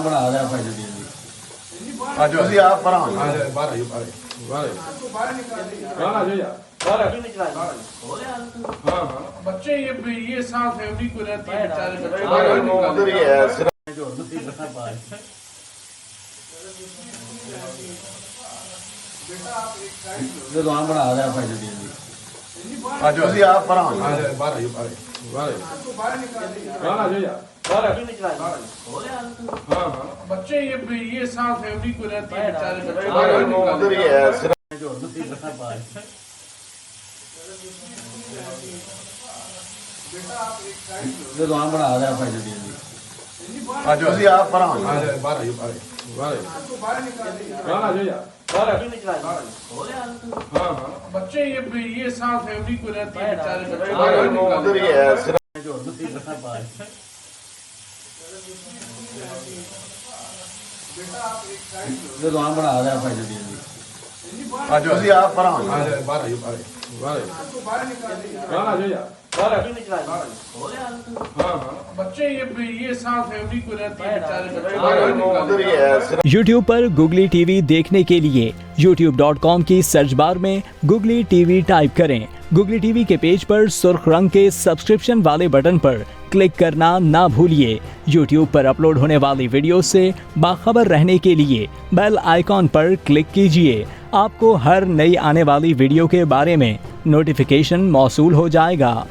बना रहा भाई जी आज ਅਸੀਂ ਆਪ ਪਰਾਂ बाहर आइए बाहर आइए बाहर आ जाओ यार बाहर हाँ हाँ बच्चे ये साथ फैमिली को रहती है बेचारे ਉਧਰ ਹੀ ਹੈ ਸਿਰ बना रहा भाई जी ਅੱਜ ਅਸੀਂ ਆਪ ਪਰਾਂ बाहर आइए बाहर आ जाओ यार बाहर हाँ हाँ बच्चे ये साथ फैमिली को रहती है बेचारे ਉਧਰ ਹੀ ਹੈ ਸਿਰ बना रहा भाई जी ਅੱਜ ਅਸੀਂ ਆਪ ਪਰਾਂ बाहर आइए बाहर आ जाओ यार बाहर हाँ हाँ बच्चे ये साथ फैमिली को रहती है बेचारे ਉਧਰ ਹੀ ਹੈ ਸਿਰ बना रहा भाई जी ਅੱਜ ਅਸੀਂ ਆਪ ਪਰਾਂ बाहर आइए बाहर आ जाओ यार बाहर हाँ हाँ बच्चे ये साथ फैमिली को रहती है बेचारे ਉਧਰ ਹੀ ਹੈ ਸਿਰ YouTube पर Googly TV देखने के लिए youtube.com की सर्च बार में Googly TV टाइप करें। Googly TV के पेज पर सुर्ख रंग के सब्सक्रिप्शन वाले बटन पर क्लिक करना ना भूलिए। YouTube पर अपलोड होने वाली वीडियो से बाखबर रहने के लिए बेल आइकॉन पर क्लिक कीजिए। आपको हर नई आने वाली वीडियो के बारे में नोटिफिकेशन मौसूल हो जाएगा।